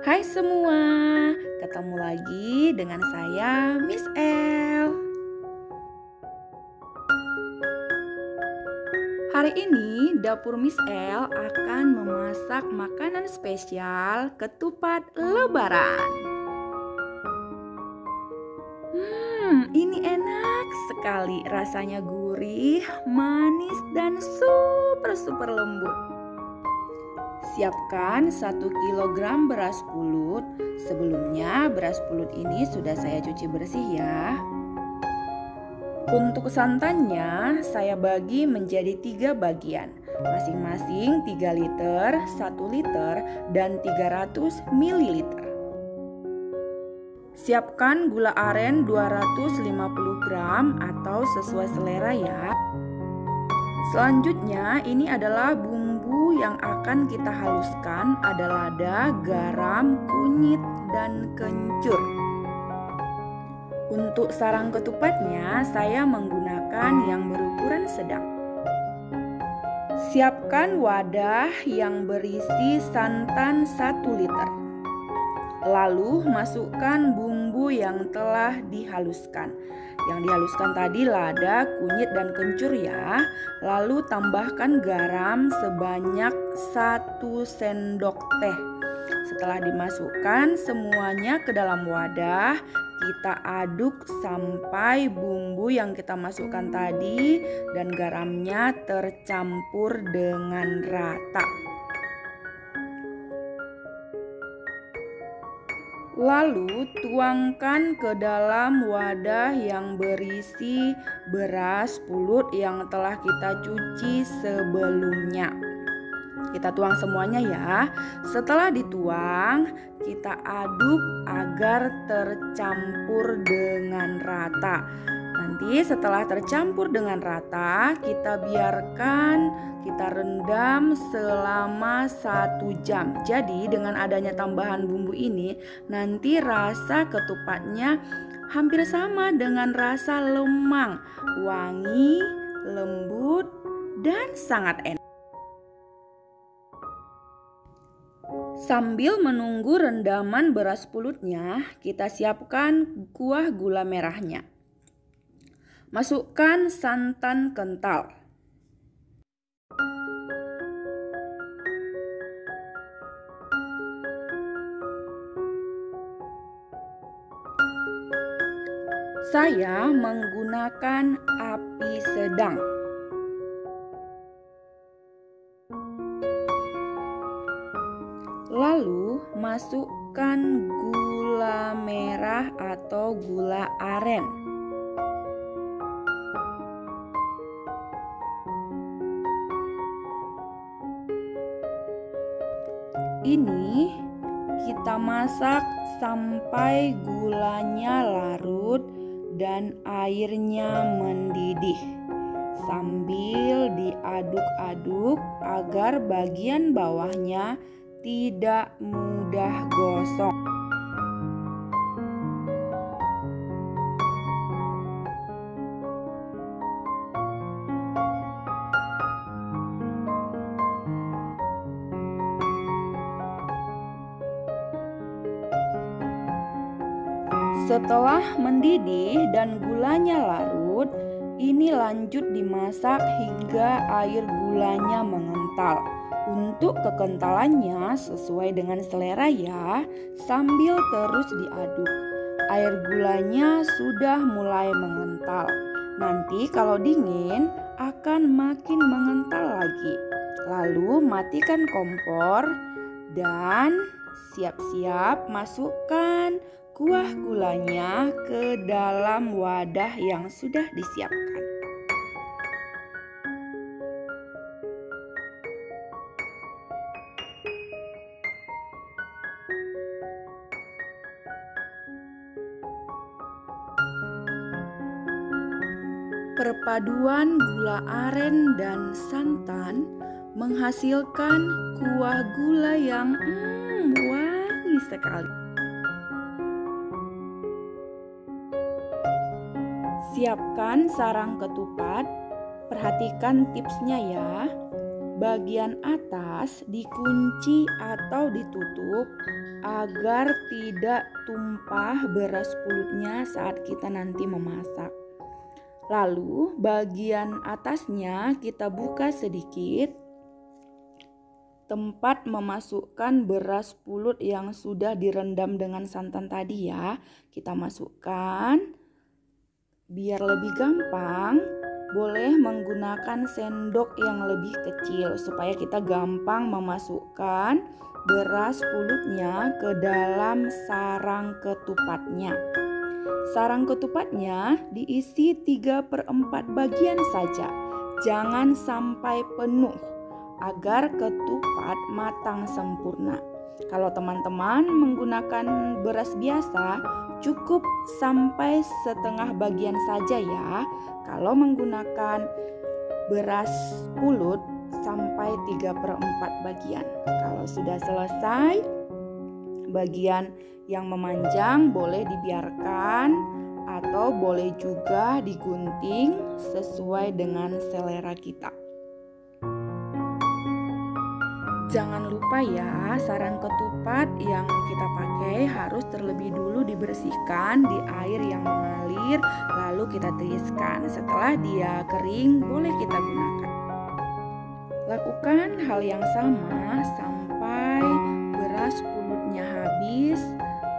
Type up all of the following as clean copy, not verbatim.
Hai semua, ketemu lagi dengan saya Miss El. Hari ini dapur Miss El akan memasak makanan spesial ketupat lebaran. Ini enak sekali, rasanya gurih, manis dan super lembut. Siapkan 1 kilogram beras pulut. Sebelumnya beras pulut ini sudah saya cuci bersih ya. Untuk santannya saya bagi menjadi 3 bagian, masing-masing 3 liter, 1 liter, dan 300 ml. Siapkan gula aren 250 gram atau sesuai selera ya. Selanjutnya ini adalah bumbu yang akan kita haluskan, ada lada, garam, kunyit, dan kencur. Untuk sarang ketupatnya saya menggunakan yang berukuran sedang. Siapkan wadah yang berisi santan 1 liter. Lalu masukkan bumbu yang telah dihaluskan. Yang dihaluskan tadi lada, kunyit, dan kencur ya. Lalu tambahkan garam sebanyak 1 sendok teh. Setelah dimasukkan semuanya ke dalam wadah, kita aduk sampai bumbu yang kita masukkan tadi dan garamnya tercampur dengan rata. Lalu tuangkan ke dalam wadah yang berisi beras pulut yang telah kita cuci sebelumnya. Kita tuang semuanya ya. Setelah dituang, kita aduk agar tercampur dengan rata. Nanti setelah tercampur dengan rata, kita biarkan, kita rendam selama 1 jam. Jadi dengan adanya tambahan bumbu ini, nanti rasa ketupatnya hampir sama dengan rasa lemang, wangi, lembut, dan sangat enak. Sambil menunggu rendaman beras pulutnya, kita siapkan kuah gula merahnya. Masukkan santan kental. Saya menggunakan api sedang. Lalu masukkan gula merah atau gula aren. Ini kita masak sampai gulanya larut dan airnya mendidih. Sambil diaduk-aduk agar bagian bawahnya tidak mudah gosong. Setelah mendidih dan gulanya larut, ini lanjut dimasak hingga air gulanya mengental. Untuk kekentalannya sesuai dengan selera ya, sambil terus diaduk. Air gulanya sudah mulai mengental. Nanti kalau dingin akan makin mengental lagi. Lalu matikan kompor dan siap-siap masukkan kuah gulanya ke dalam wadah yang sudah disiapkan. Perpaduan gula aren dan santan menghasilkan kuah gula yang wangi sekali. Siapkan sarang ketupat. Perhatikan tipsnya ya. bagian atas dikunci atau ditutup agar tidak tumpah beras pulutnya saat kita nanti memasak. Lalu bagian atasnya kita buka sedikit, tempat memasukkan beras pulut yang sudah direndam dengan santan tadi ya. Kita masukkan. Biar lebih gampang, boleh menggunakan sendok yang lebih kecil supaya kita gampang memasukkan beras pulutnya ke dalam sarang ketupatnya. Sarang ketupatnya diisi 3/4 bagian saja. Jangan sampai penuh agar ketupat matang sempurna. Kalau teman-teman menggunakan beras biasa, cukup sampai setengah bagian saja ya. Kalau menggunakan beras pulut sampai 3/4 bagian. Kalau sudah selesai, bagian yang memanjang boleh dibiarkan atau boleh juga digunting sesuai dengan selera kita. Jangan lupa ya, sarang ketupat yang kita pakai harus terlebih dulu dibersihkan di air yang mengalir, lalu kita tiriskan. Setelah dia kering, boleh kita gunakan. Lakukan hal yang sama sampai beras pulutnya habis.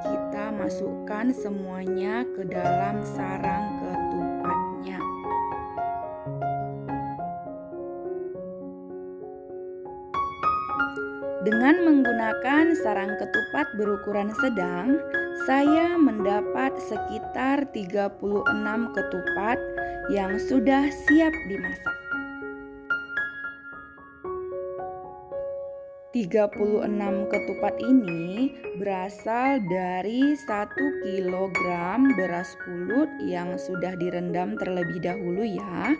Kita masukkan semuanya ke dalam sarang ketupatnya. Dengan menggunakan sarang ketupat berukuran sedang, saya mendapat sekitar 36 ketupat yang sudah siap dimasak. 36 ketupat ini berasal dari 1 kilogram beras pulut yang sudah direndam terlebih dahulu ya.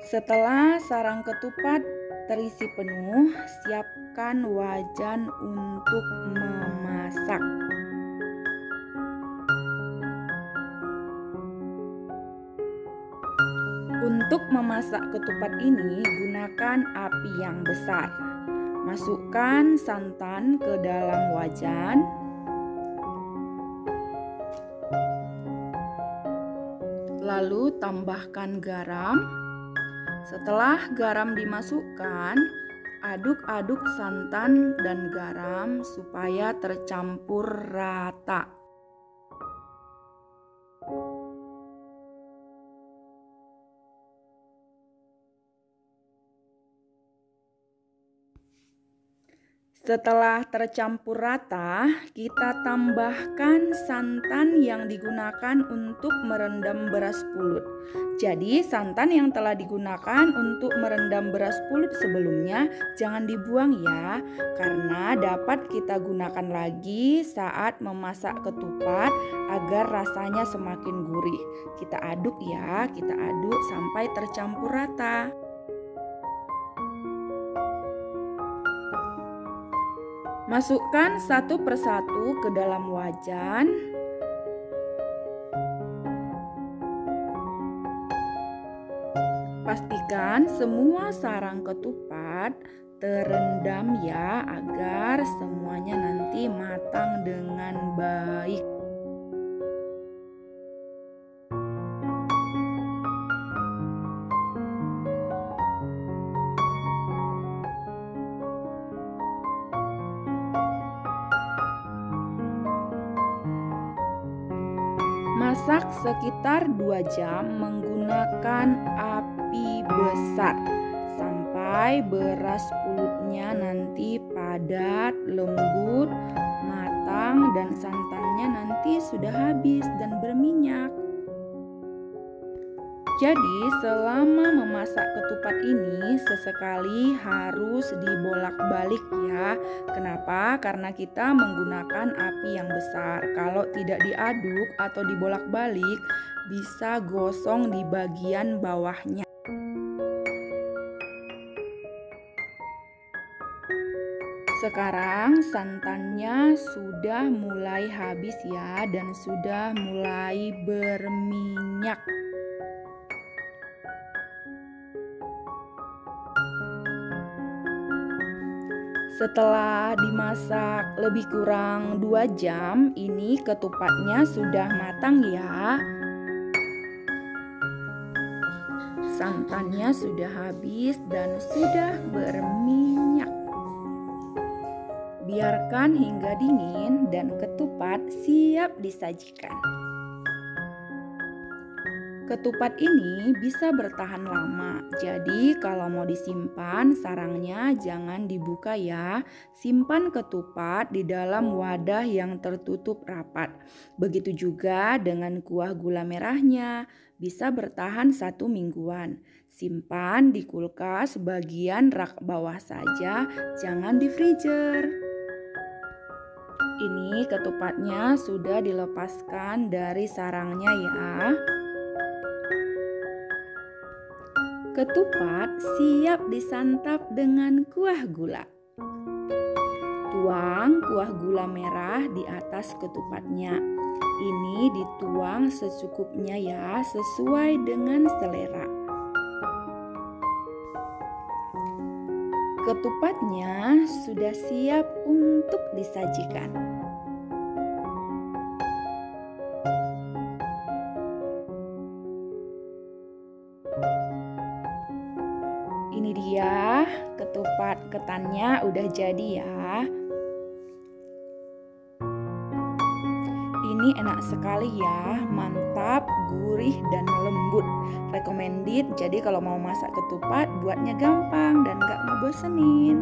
Setelah sarang ketupat terisi penuh, siapkan wajan untuk memasak. Untuk memasak ketupat ini, gunakan api yang besar. Masukkan santan ke dalam wajan. Lalu tambahkan garam. Setelah garam dimasukkan, aduk-aduk santan dan garam supaya tercampur rata. Setelah tercampur rata, kita tambahkan santan yang digunakan untuk merendam beras pulut. Jadi santan yang telah digunakan untuk merendam beras pulut sebelumnya jangan dibuang ya, karena dapat kita gunakan lagi saat memasak ketupat agar rasanya semakin gurih. Kita aduk ya, kita aduk sampai tercampur rata. Masukkan satu persatu ke dalam wajan. Pastikan semua sarang ketupat terendam ya, agar semuanya nanti matang dengan baik. Masak sekitar 2 jam menggunakan api besar sampai beras pulutnya nanti padat, lembut, matang dan santannya nanti sudah habis dan berminyak. Jadi selama memasak ketupat ini sesekali harus dibolak-balik ya. Kenapa? Karena kita menggunakan api yang besar. Kalau tidak diaduk atau dibolak-balik bisa gosong di bagian bawahnya. Sekarang santannya sudah mulai habis ya, dan sudah mulai berminyak. Setelah dimasak lebih kurang 2 jam, ini ketupatnya sudah matang ya. Santannya sudah habis dan sudah berminyak. Biarkan hingga dingin dan ketupat siap disajikan. Ketupat ini bisa bertahan lama, jadi kalau mau disimpan sarangnya jangan dibuka ya. Simpan ketupat di dalam wadah yang tertutup rapat. Begitu juga dengan kuah gula merahnya, bisa bertahan 1 mingguan. Simpan di kulkas bagian rak bawah saja, jangan di freezer. Ini ketupatnya sudah dilepaskan dari sarangnya ya. Ketupat siap disantap dengan kuah gula. Tuang kuah gula merah di atas ketupatnya. Ini dituang secukupnya ya, sesuai dengan selera. Ketupatnya sudah siap untuk disajikan. Ini dia ketupat ketannya udah jadi ya. Ini enak sekali ya, mantap, gurih dan lembut. Recommended, jadi kalau mau masak ketupat buatnya gampang dan gak ngebosenin.